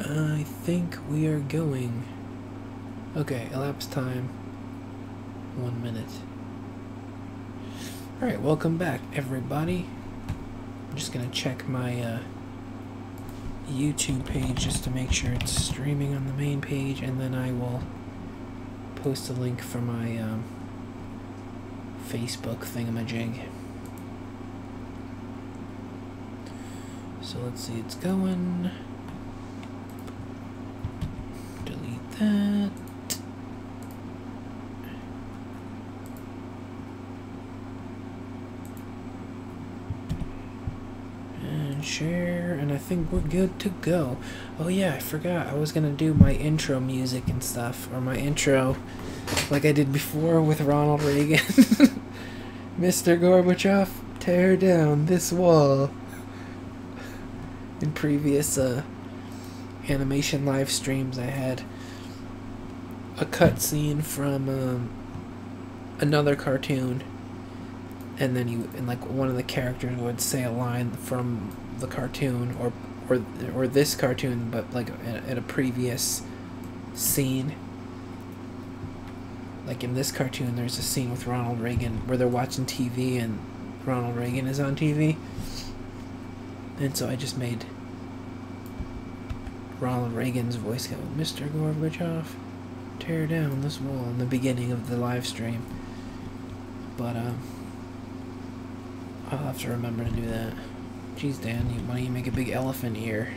I think we are going. Okay, elapsed time 1 minute. Alright, welcome back, everybody. I'm just gonna check my YouTube page just to make sure it's streaming on the main page, and then I will post a link for my Facebook thingamajig. So let's see, it's going. Delete that. And share, and I think we're good to go. Oh yeah, I forgot, I was gonna do my intro music and stuff, or my intro like I did before with Ronald Reagan. Mr. Gorbachev, tear down this wall. In previous animation live streams, I had a cutscene from another cartoon, and then like one of the characters would say a line from the cartoon or this cartoon, but like at a previous scene. Like in this cartoon, there's a scene with Ronald Reagan where they're watching TV and Ronald Reagan is on TV. And so I just made Ronald Reagan's voice go, Mr. Gorbachev, tear down this wall, in the beginning of the live stream. But I'll have to remember to do that. Jeez, Dan, why don't you make a big elephant ear?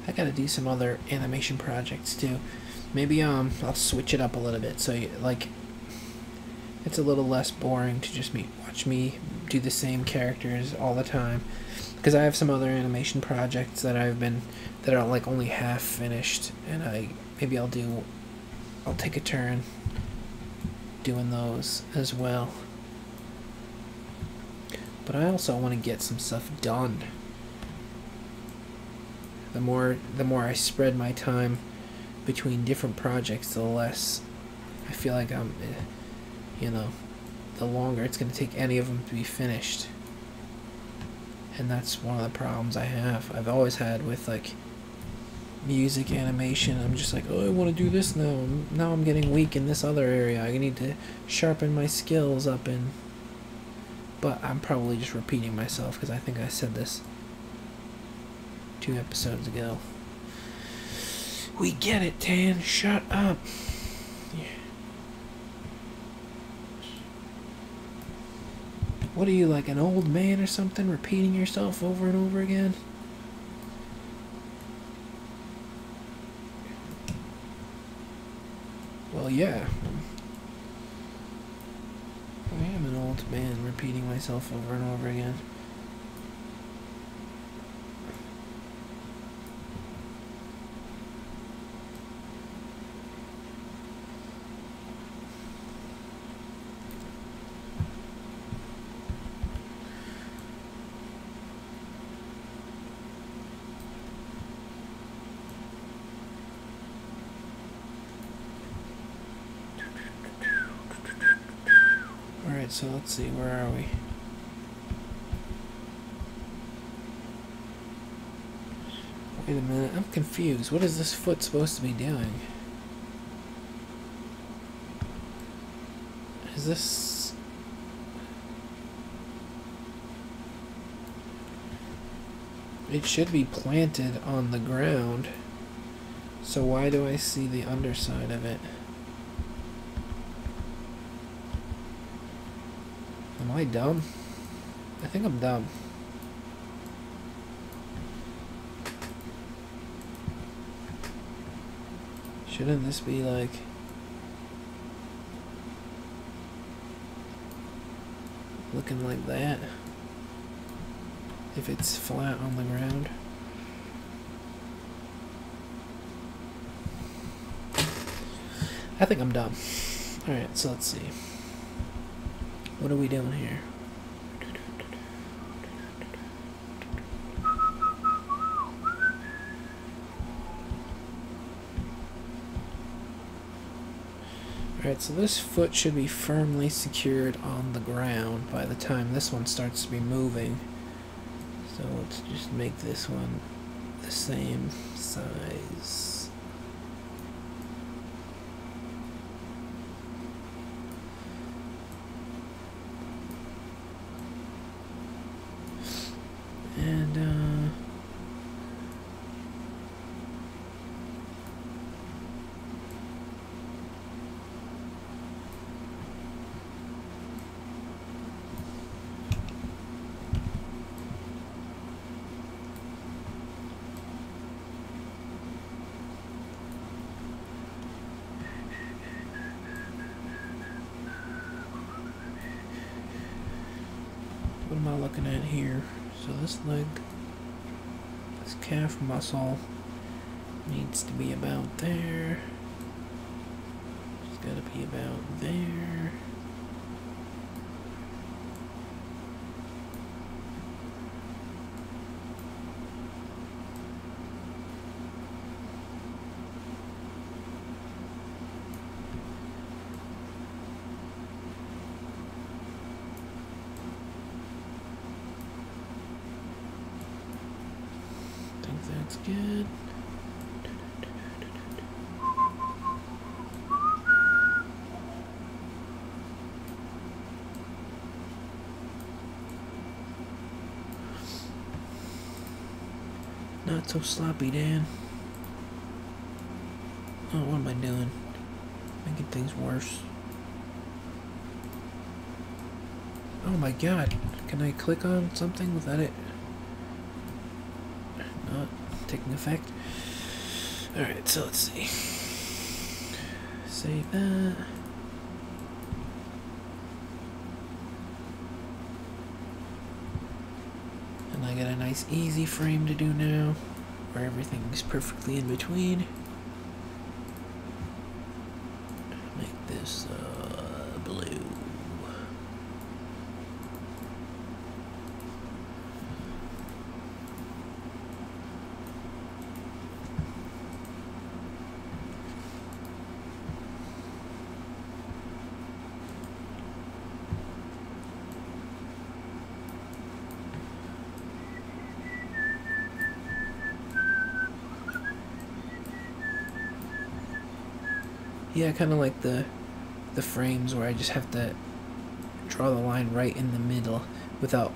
I gotta do some other animation projects too. Maybe I'll switch it up a little bit so like it's a little less boring to just watch me do the same characters all the time. Because I have some other animation projects that that are like only half finished, and maybe I'll take a turn doing those as well. But I also want to get some stuff done. The more I spread my time between different projects, the less I feel like the longer it's going to take any of them to be finished. And that's one of the problems I've always had with like music animation. I'm just like, oh, I want to do this now. Now I'm getting weak in this other area. I need to sharpen my skills up but I'm probably just repeating myself because I think I said this 2 episodes ago. We get it, Tan. Shut up. Yeah. What are you, like an old man or something, repeating yourself over and over again? Well, yeah. I am an old man repeating myself over and over again. Alright, so let's see, where are we? Wait a minute, I'm confused. What is this foot supposed to be doing? Is this... It should be planted on the ground. So why do I see the underside of it? Am I dumb? I think I'm dumb. Shouldn't this be like... looking like that if it's flat on the ground. I think I'm done. Alright, so let's see. What are we doing here? Alright, so this foot should be firmly secured on the ground by the time this one starts to be moving. So let's just make this one the same size. And what am I looking at here? So this leg, this calf muscle needs to be about there. It's got to be about there. That's good. Not so sloppy, Dan. Oh, what am I doing? Making things worse. Oh my god. Can I click on something without it not taking effect? Alright, so let's see. Save that. And I got a nice easy frame to do now, where everything's perfectly in between. Make this blue. Yeah, I kind of like the frames where I just have to draw the line right in the middle without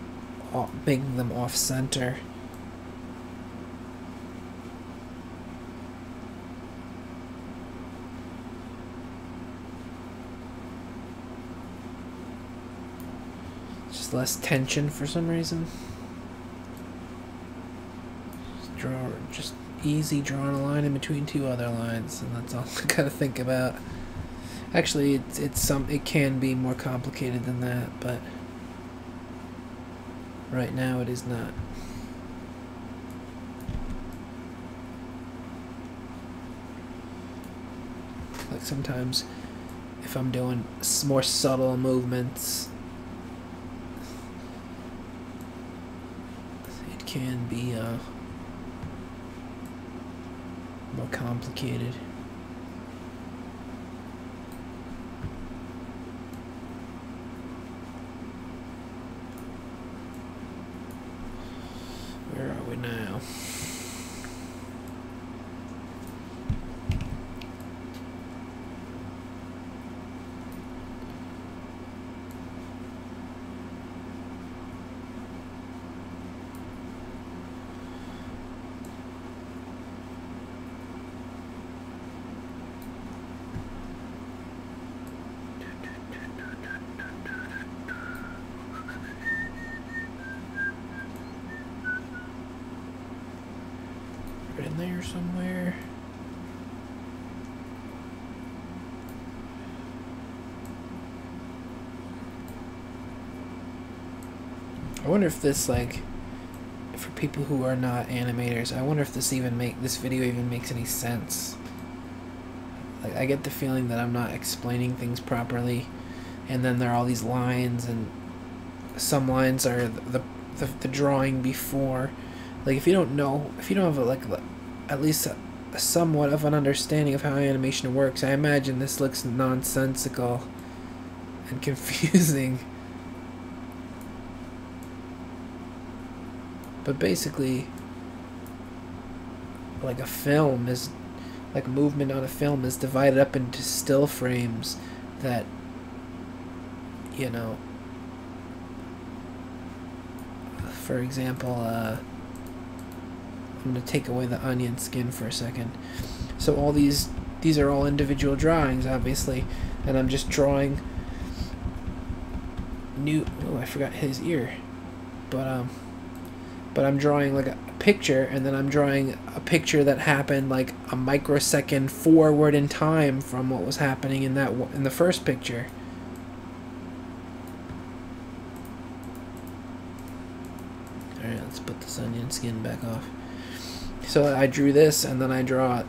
making them off center. Just less tension for some reason. Just easy drawing a line in between two other lines, and that's all I gotta think about. Actually, it can be more complicated than that, but right now it is not. Like sometimes, if I'm doing more subtle movements, it can be more complicated. Where are we now? Right in there somewhere. I wonder if this, like, for people who are not animators, I wonder if this video even makes any sense. Like, I get the feeling that I'm not explaining things properly, and then there are all these lines, and some lines are the drawing before. Like, if you don't have at least a somewhat of an understanding of how animation works, I imagine this looks nonsensical and confusing. But basically, like movement on a film is divided up into still frames that, you know, for example, I'm going to take away the onion skin for a second. So all these are all individual drawings, obviously, and I'm just drawing oh, I forgot his ear. But I'm drawing like a picture, and then I'm drawing a picture that happened like a microsecond forward in time from what was happening in the first picture. Alright, let's put this onion skin back off. So I drew this, and then I draw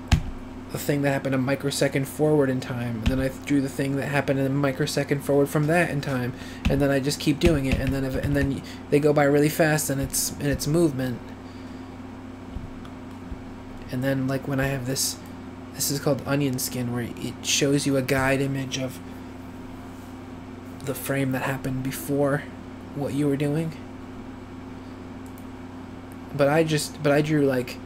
the thing that happened a microsecond forward in time, and then I drew the thing that happened a microsecond forward from that in time, and then I just keep doing it, and then they go by really fast, and it's movement. And then, like, when I have this is called onion skin, where it shows you a guide image of the frame that happened before what you were doing. But I drew, like,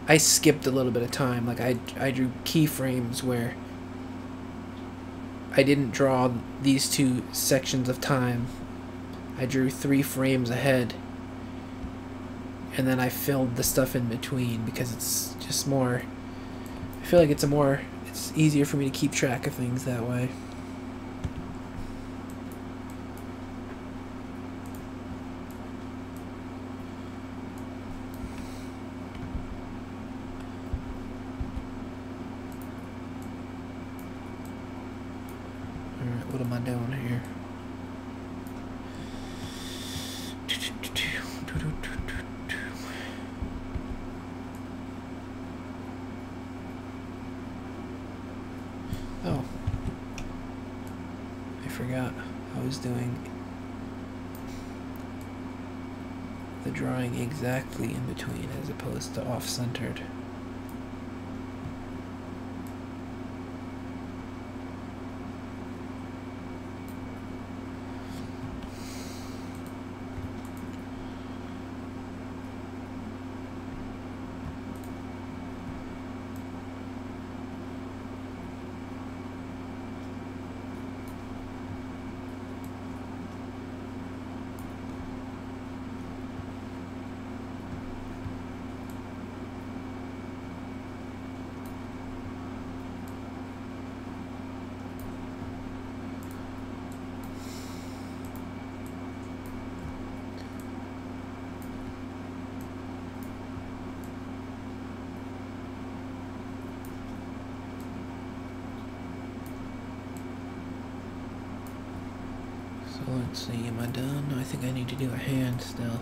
I skipped a little bit of time. Like, I drew keyframes where I didn't draw these two sections of time. I drew 3 frames ahead, and then I filled the stuff in between, because it's just more, I feel like it's easier for me to keep track of things that way. Alright, what am I doing here? Oh, I forgot I was doing the drawing exactly in between as opposed to off-centered. So let's see, am I done? I think I need to do a hand still.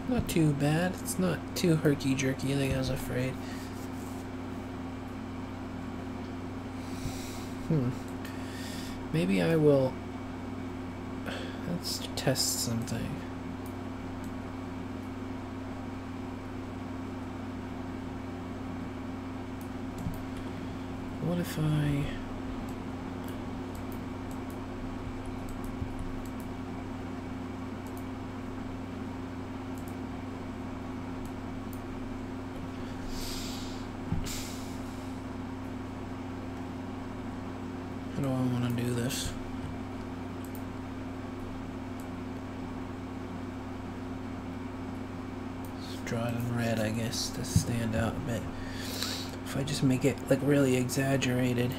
Not too bad. It's not too herky-jerky like I was afraid. Maybe I will... Let's test something. What if I... How do I want to do this? Let's draw it in red, I guess, to stand out a bit. If I just make it like really exaggerated.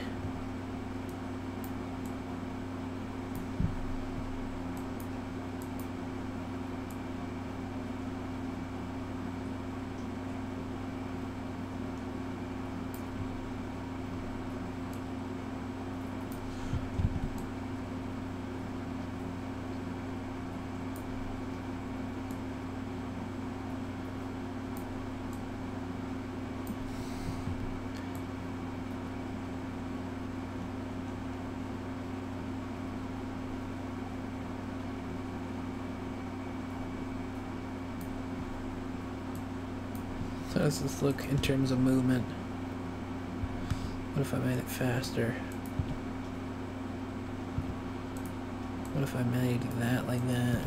So how does this look in terms of movement? What if I made it faster? What if I made that like that?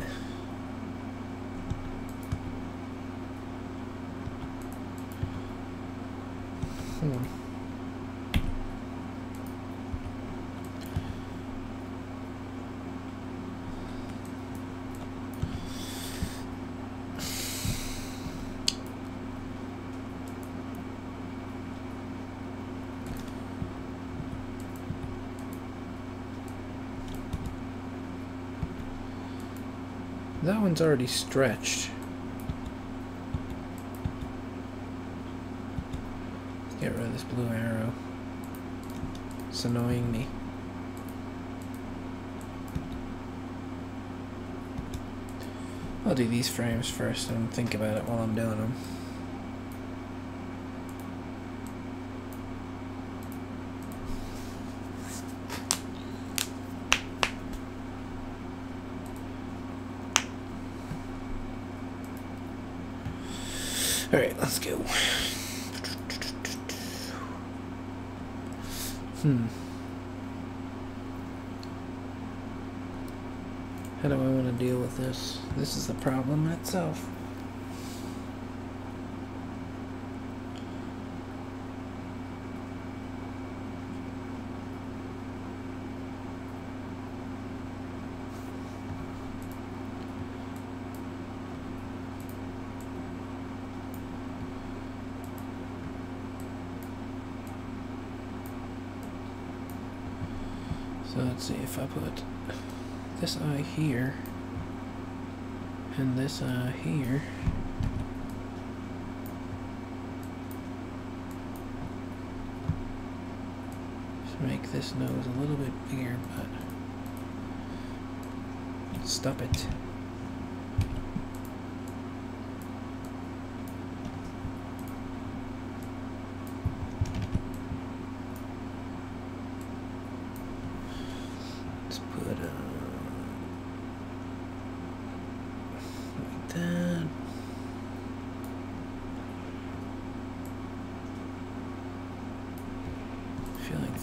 That one's already stretched. Let's get rid of this blue arrow. It's annoying me. I'll do these frames first and think about it while I'm doing them. Alright, let's go. How do I want to deal with this? This is the problem itself. So let's see if I put this eye here and this eye here. Just make this nose a little bit bigger, but stop it.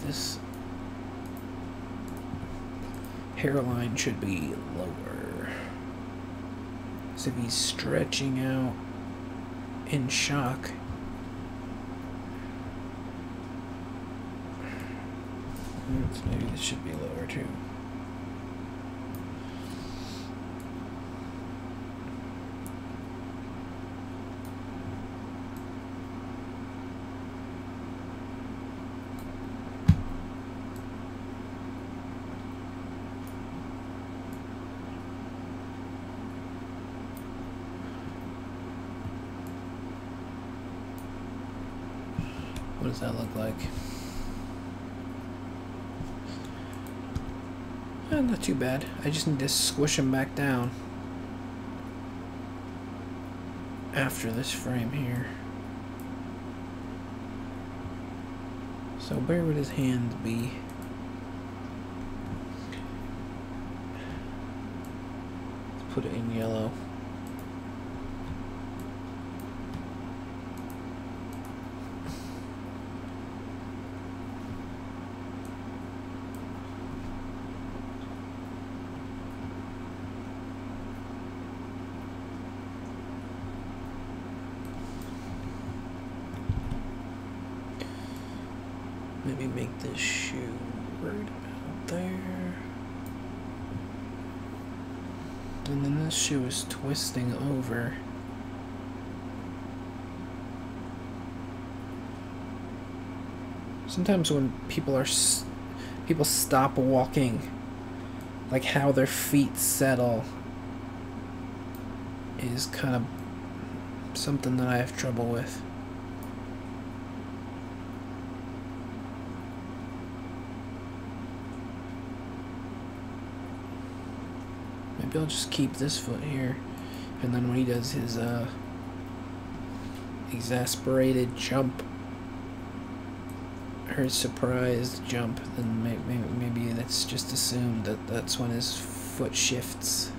This hairline should be lower. So if he's stretching out in shock, maybe this should be lower too. What does that look like? Not too bad. I just need to squish him back down after this frame here. So where would his hands be? Let's put it in yellow. Maybe make this shoe right about there. And then this shoe is twisting over. Sometimes when people stop walking, like how their feet settle is kind of something that I have trouble with. Maybe I'll just keep this foot here, and then when he does his exasperated jump, or his surprised jump, then maybe that's just assumed that that's when his foot shifts.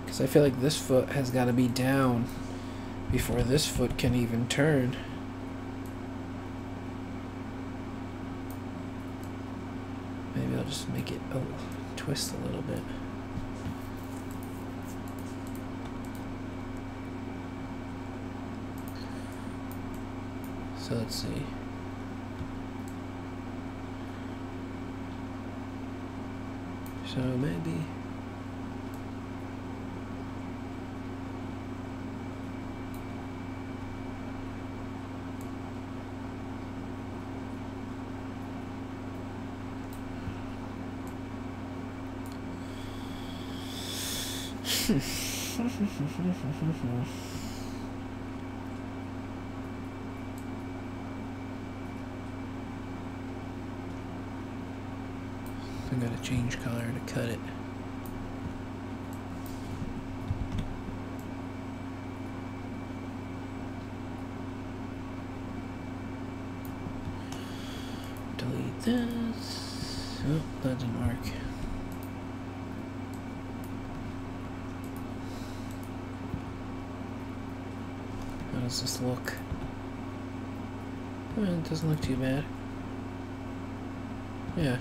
Because I feel like this foot has got to be down before this foot can even turn. Maybe I'll just make it twist a little bit. So let's see. So maybe I gotta change color to cut it. Delete this. Oh, that didn't work. How does this look? Oh, it doesn't look too bad. Yeah.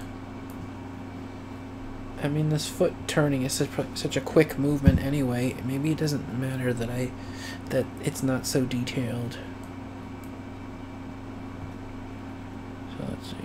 I mean, this foot turning is such a quick movement anyway. Maybe it doesn't matter that it's not so detailed. So let's see.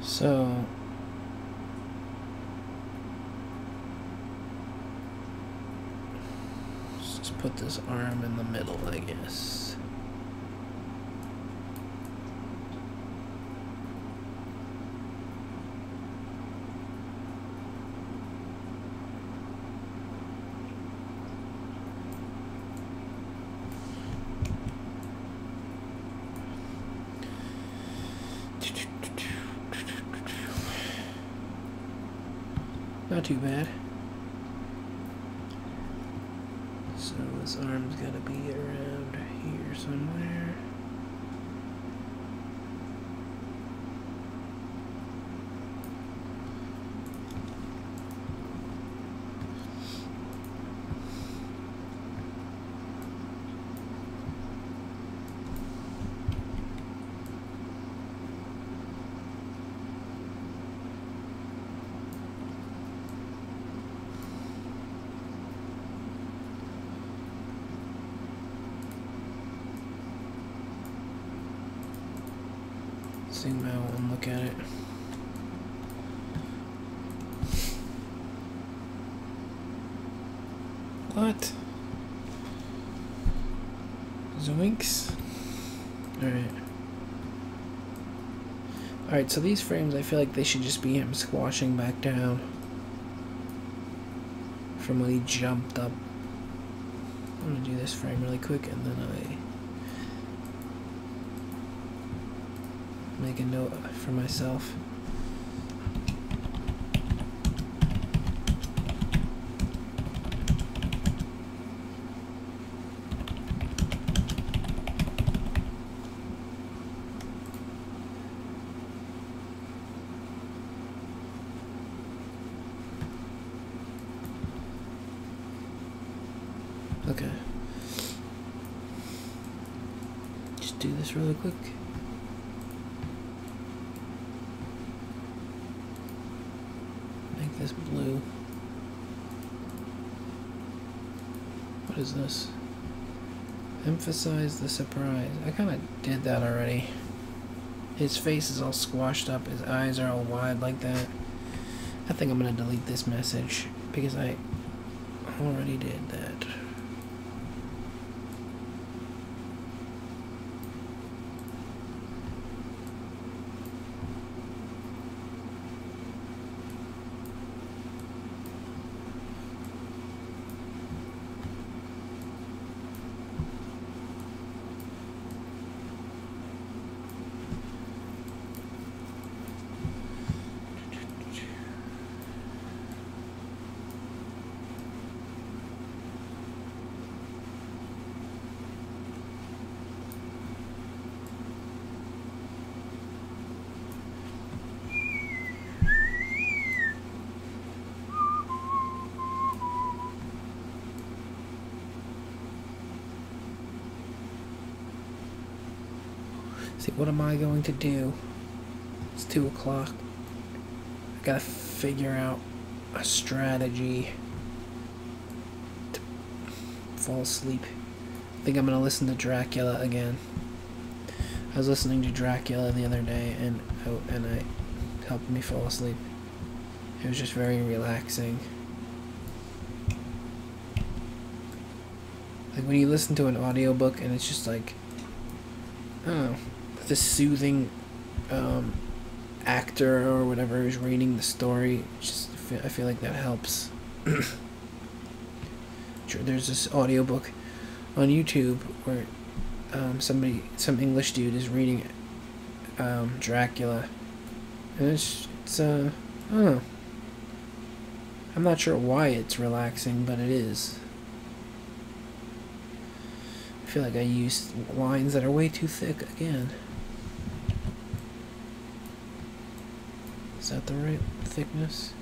So let's just put this arm in the middle, I guess. Not too bad. So this arm's gotta be around here somewhere. Zoom out and look at it. What? Zoinks? Alright. Alright, so these frames, I feel like they should just be him squashing back down from when he jumped up. I'm gonna do this frame really quick and then I make a note for myself. Okay. Just do this really quick. this blue. What is this? Emphasize the surprise. I kind of did that already. His face is all squashed up. His eyes are all wide like that. I think I'm going to delete this message because I already did that. See, what am I going to do? It's 2 o'clock. I gotta figure out a strategy to fall asleep. I think I'm gonna listen to Dracula again. I was listening to Dracula the other day, and it helped me fall asleep. It was just very relaxing. Like when you listen to an audiobook and it's just like, I don't know, the soothing actor or whatever is reading the story. I feel like that helps. There's this audiobook on YouTube where some English dude is reading Dracula, and it's I don't know. I'm not sure why it's relaxing, but it is. I feel like I used lines that are way too thick again. Is that the right thickness?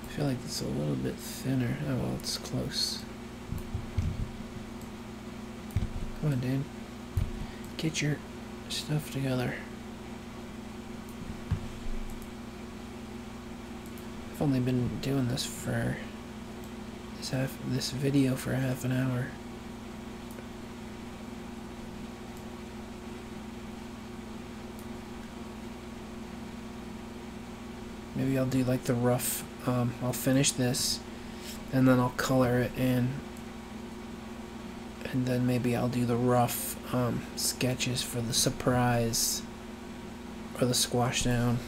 I feel like it's a little bit thinner. Oh well, it's close. Come on, dude. Get your stuff together. I've only been doing this for this video for half an hour. Maybe I'll do like the rough, I'll finish this and then I'll color it in, and then maybe I'll do the rough sketches for the surprise or the squash down.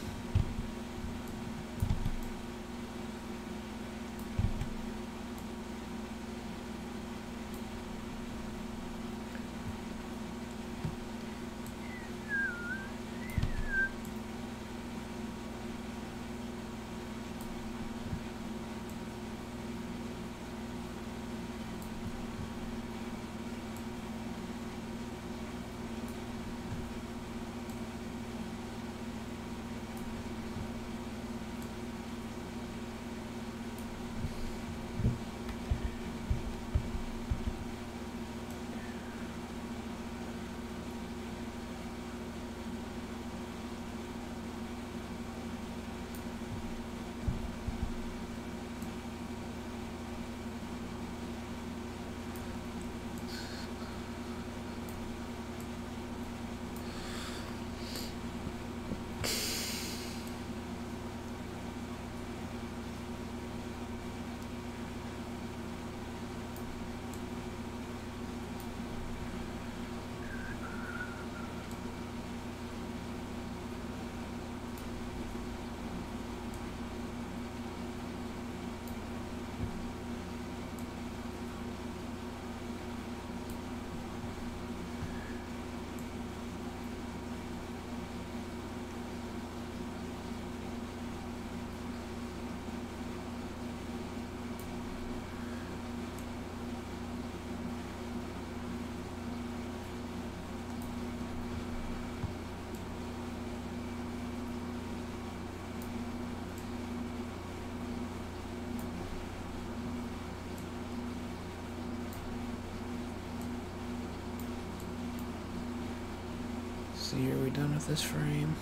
see, are we done with this frame?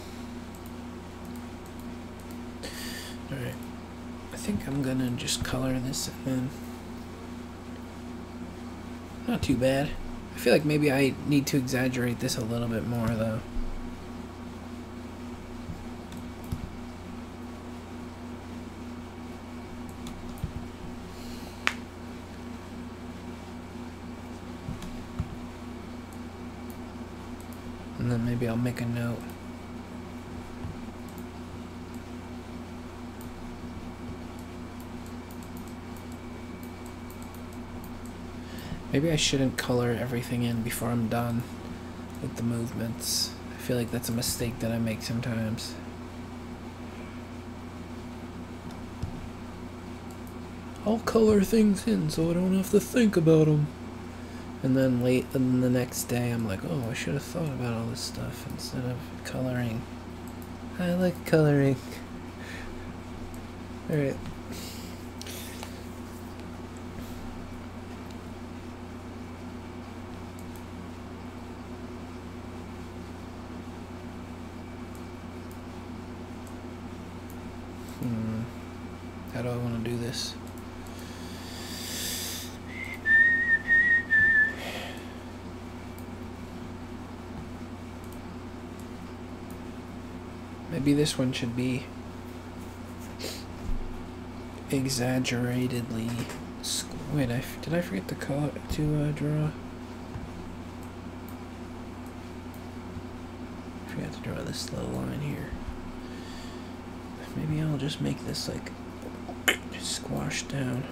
Alright. I think I'm gonna just color this in. Not too bad. I feel like maybe I need to exaggerate this a little bit more though. And then maybe I'll make a note. Maybe I shouldn't color everything in before I'm done with the movements. I feel like that's a mistake that I make sometimes. I'll color things in so I don't have to think about them. And then the next day I'm like, oh, I should have thought about all this stuff instead of coloring. I like coloring. Alright. How do I want to do this? Maybe this one should be exaggeratedly. Wait, did I forget to draw? I forgot to draw this little line here. Maybe I'll just make this like squashed down.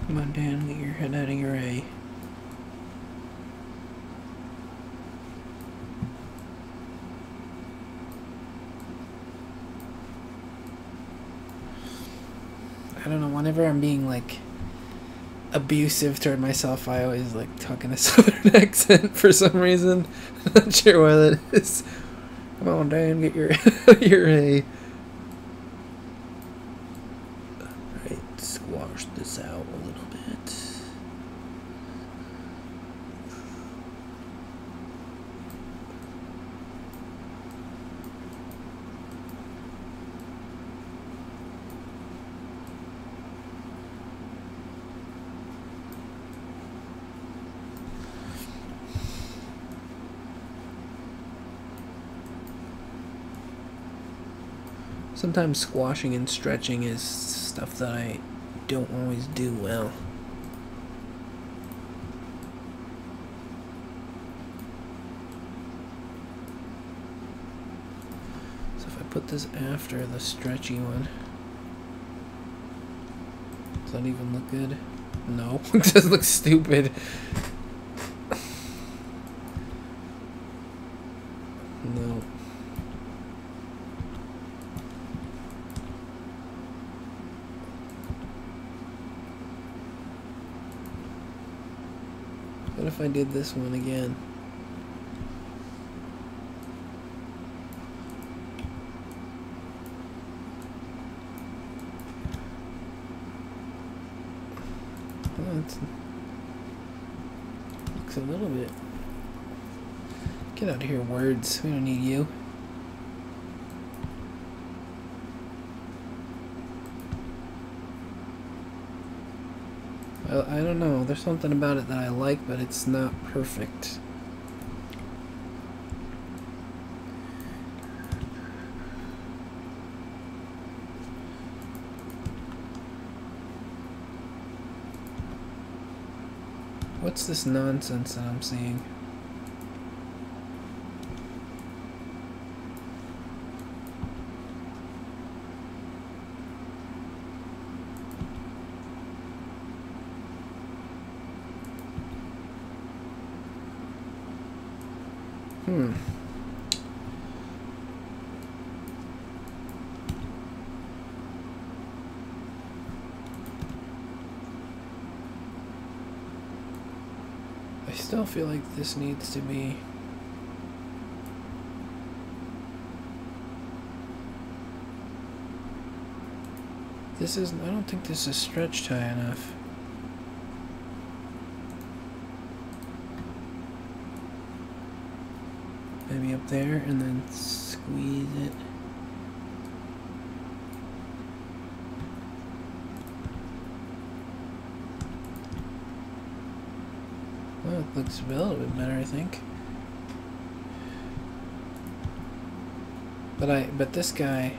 Come on, Dan, get your head out of your A. I don't know, whenever I'm being like abusive toward myself, I always like talk in a southern accent for some reason. I'm not sure why that is. Come on, Dan, get your your A. Alright, squash this out a little bit. Sometimes squashing and stretching is stuff that I don't always do well. So if I put this after the stretchy one, does that even look good? No, it does look stupid. No. What if I did this one again? Oh, it looks a little bit... Get out of here, words. We don't need you. I don't know. There's something about it that I like, but it's not perfect. What's this nonsense that I'm seeing? I still feel like this needs to be... This isn't... I don't think this is stretched high enough. Maybe up there and then squeeze it. Well, it looks a little bit better, I think. But this guy...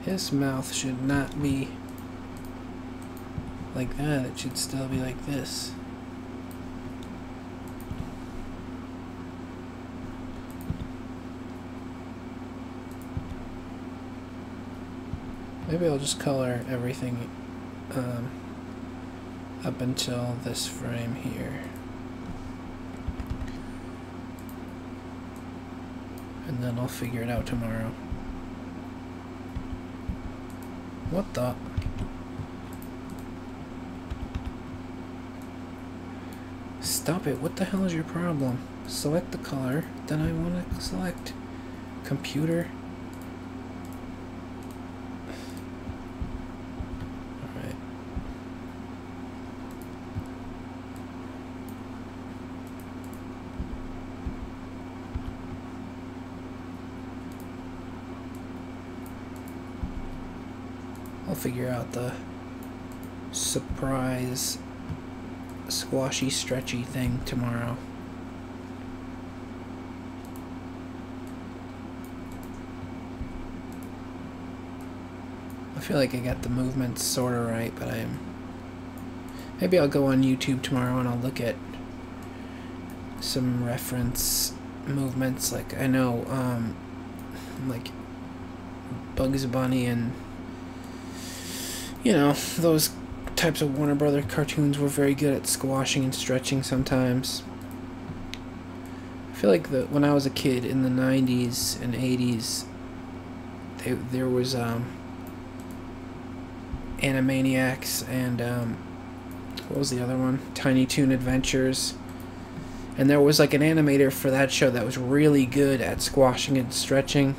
His mouth should not be like that. It should still be like this. Maybe I'll just color everything up until this frame here. And then I'll figure it out tomorrow. What the? Stop it. What the hell is your problem? Select the color. Then I want to select computer. Alright. I'll figure out the surprise squashy stretchy thing tomorrow. I feel like I got the movements sort of right, but maybe I'll go on YouTube tomorrow and I'll look at some reference movements. Like I know like Bugs Bunny and you know, those types of Warner Brother cartoons were very good at squashing and stretching sometimes. I feel like when I was a kid in the 90s and 80s, there was Animaniacs and what was the other one? Tiny Toon Adventures. And there was like an animator for that show that was really good at squashing and stretching.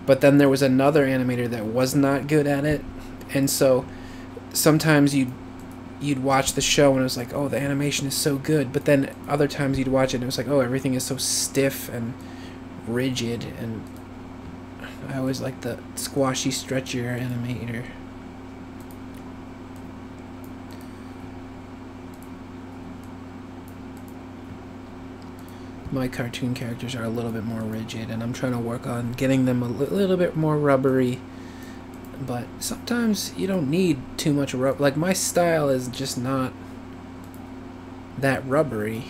But then there was another animator that was not good at it. And so sometimes you'd watch the show and it was like, oh, the animation is so good. But then other times you'd watch it and it was like, oh, everything is so stiff and rigid. And I always liked the squashy, stretchier animator. My cartoon characters are a little bit more rigid, and I'm trying to work on getting them a little bit more rubbery. But sometimes you don't need too much rubber. Like, my style is just not that rubbery.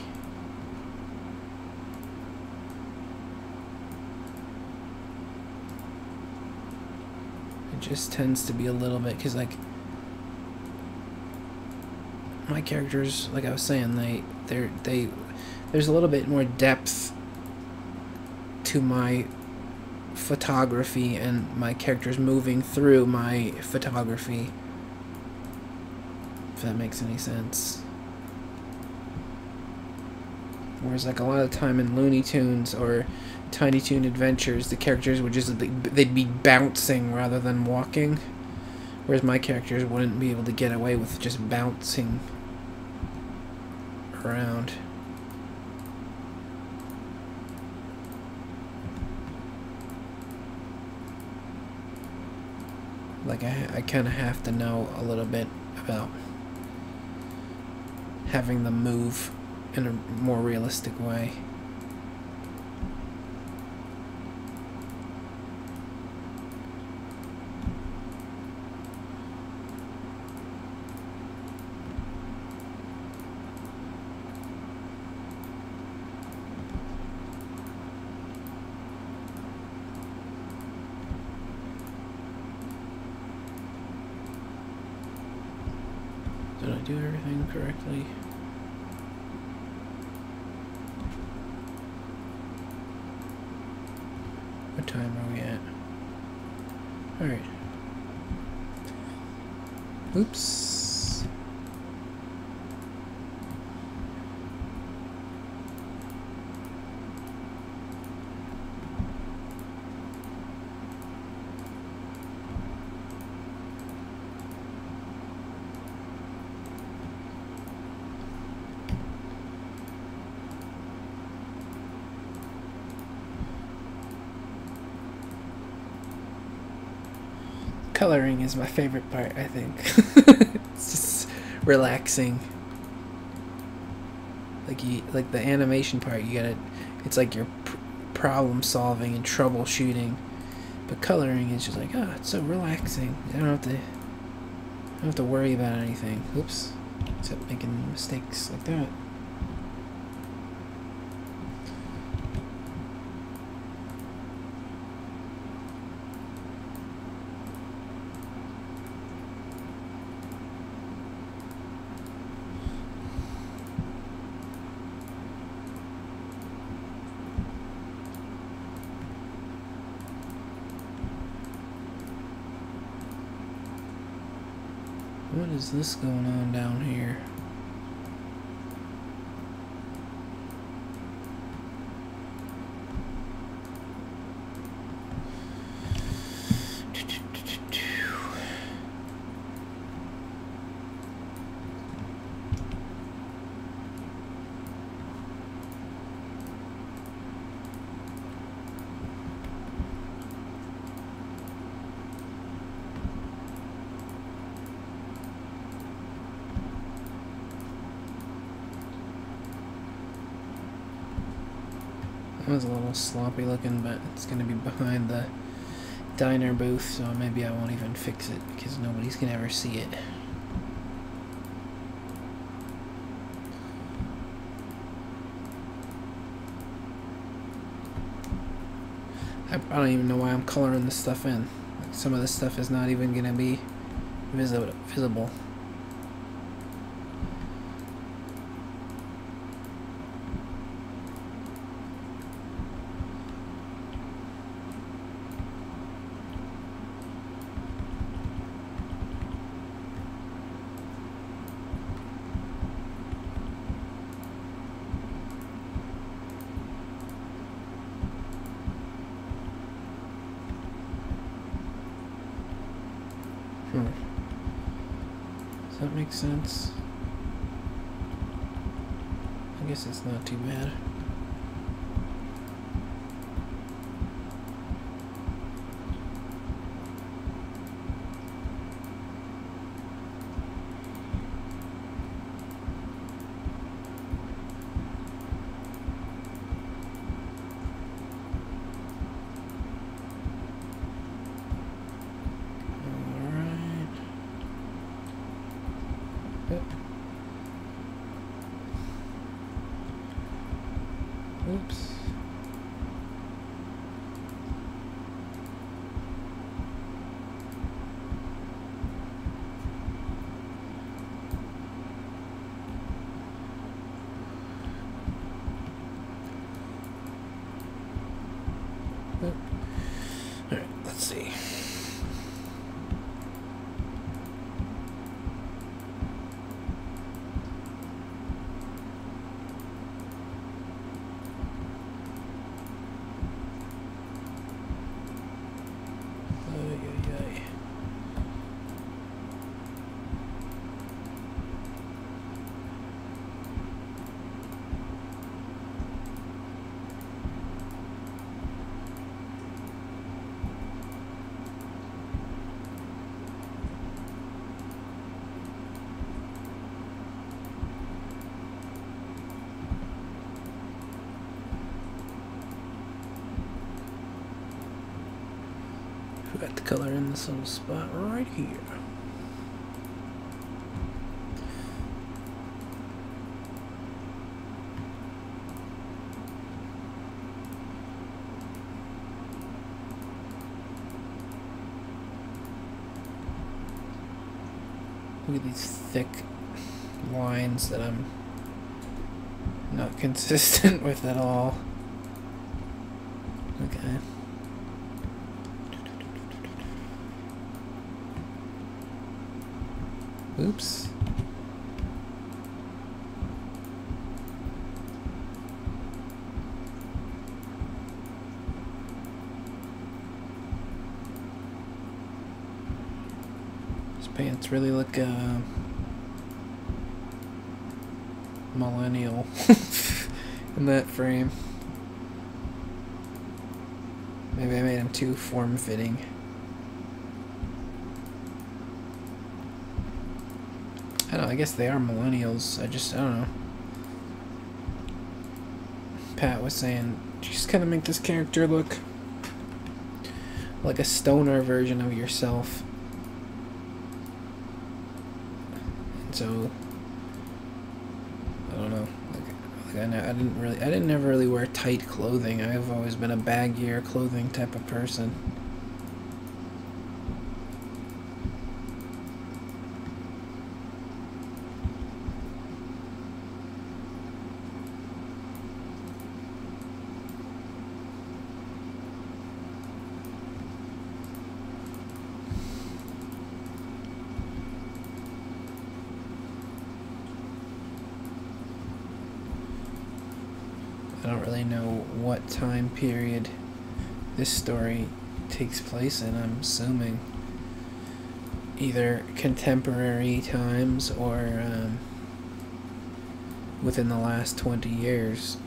It just tends to be a little bit, because, like, my characters, like I was saying, there's a little bit more depth to my photography and my characters moving through my photography, if that makes any sense. Whereas like a lot of the time in Looney Tunes or Tiny Toon Adventures, the characters would just, they'd be bouncing rather than walking, whereas my characters wouldn't be able to get away with just bouncing around. Like, I kind of have to know a little bit about having them move in a more realistic way. I do everything correctly? What time are we at? Alright. Oops. Coloring is my favorite part, I think. It's just relaxing. Like the animation part, you gotta. It's like you're problem solving and troubleshooting, but coloring is just like, oh, it's so relaxing. I don't have to worry about anything. Oops, except making mistakes like that. What is this going on down here? That was a little sloppy looking, but it's going to be behind the diner booth, so maybe I won't even fix it because nobody's going to ever see it. I don't even know why I'm coloring this stuff in. Like, some of this stuff is not even going to be visible. Does that make sense? I guess it's not too bad. Oops. Alright, let's see. Got the color in this little spot right here. Look at these thick lines that I'm not consistent with at all. Okay. Oops. These pants really look millennial in that frame. Maybe I made them too form-fitting. I don't know, I guess they are millennials. I don't know. Pat was saying, just kind of make this character look like a stoner version of yourself. And so, I don't know. I didn't never really wear tight clothing. I've always been a baggier clothing type of person. I don't really know what time period this story takes place in. I'm assuming either contemporary times or within the last 20 years.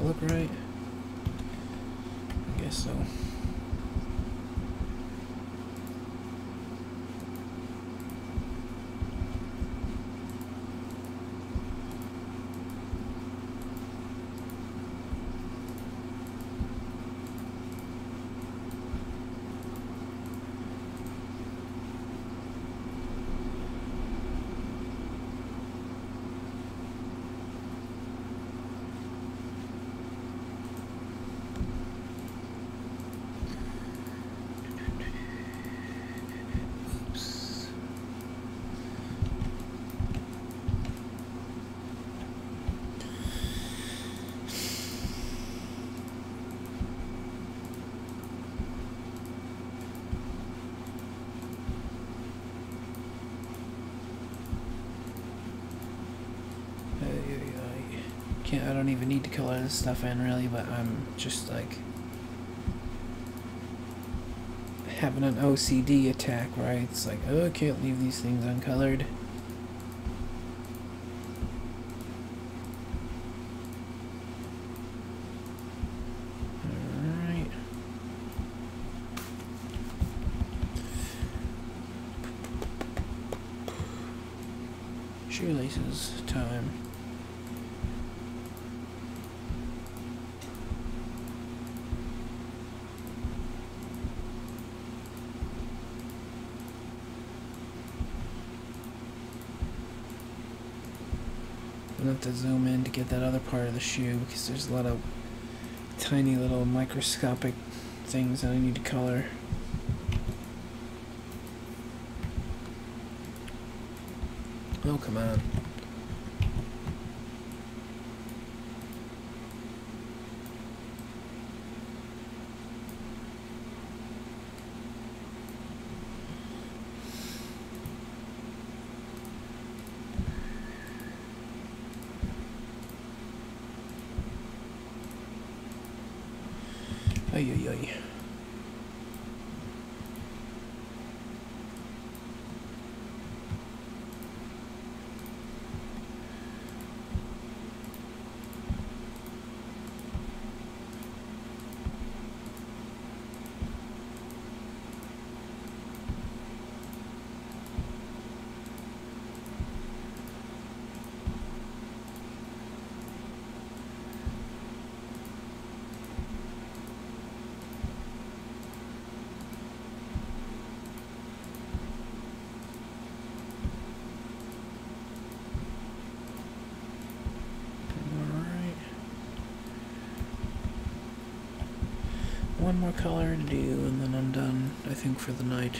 Look right? I guess so. I don't even need to color this stuff in really, but I'm just like having an OCD attack, right? It's like, oh, I can't leave these things uncolored. Alright. Shoelaces time. I'm going to have to zoom in to get that other part of the shoe because there's a lot of tiny little microscopic things that I need to color. Oh, come on. Ay, ay, ay. one more color to do, and then I'm done, I think, for the night.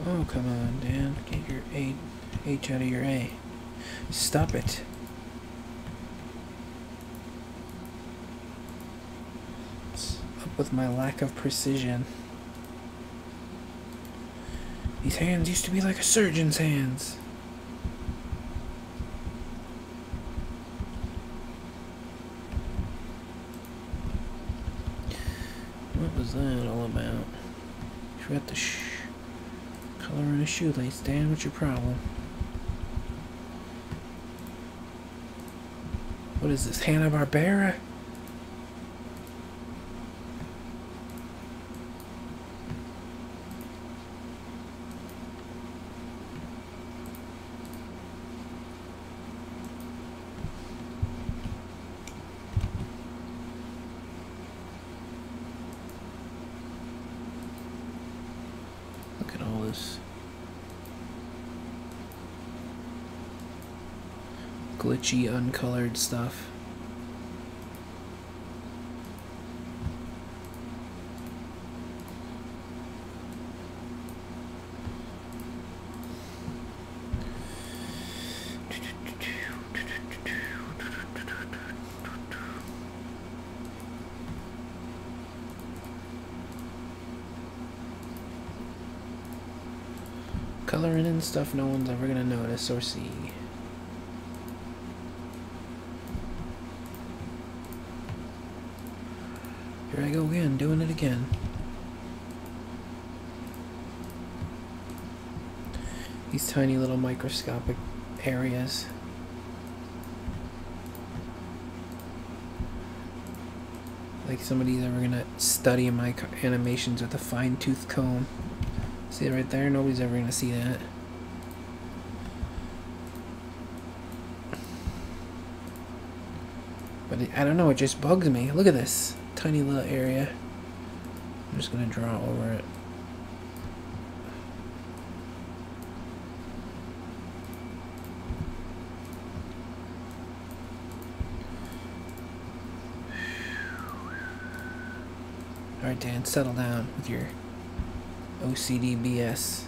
Oh, come on, Dan. Get your H out of your A. Stop it. What's up with my lack of precision? These hands used to be like a surgeon's hands. What was that all about? Forgot the color in a shoelace, Dan. What's your problem? What is this, Hanna-Barbera? Look at all this glitchy, uncolored stuff. Coloring in stuff no one's ever gonna notice or see. Here I go again, doing it again. These tiny little microscopic areas. Like somebody's ever gonna study my animations with a fine-tooth comb. See it right there? Nobody's ever gonna see that. But I don't know, it just bugs me. Look at this tiny little area. I'm just gonna draw over it. Alright, Dan, settle down with your OCD BS.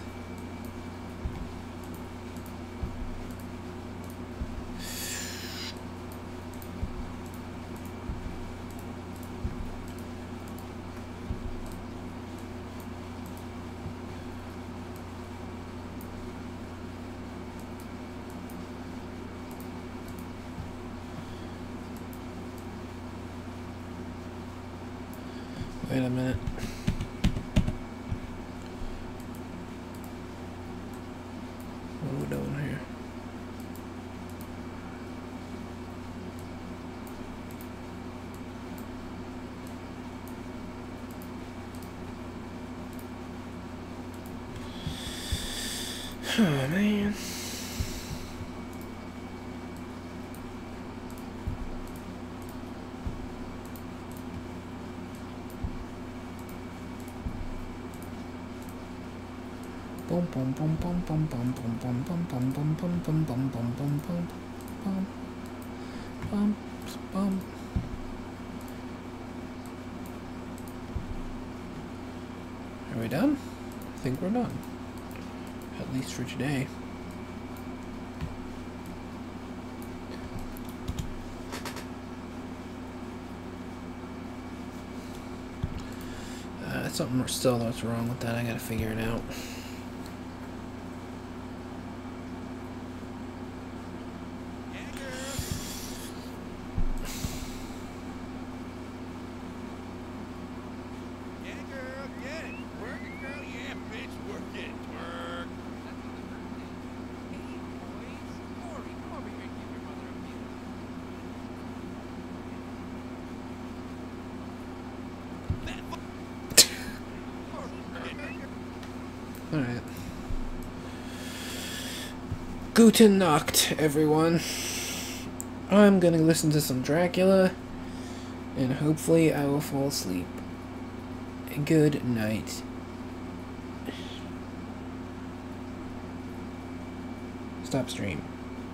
Wait a minute. What are we doing here? Oh, man. Boom boom boom boom boom boom boom boom boom boom boom boom boom boom boom boom boom boom boom boom. Are we done? I think we're done. At least for today. Something still that's wrong with that. I gotta figure it out. Guten Nacht, everyone. I'm gonna listen to some Dracula, and hopefully I will fall asleep. Good night. Stop stream.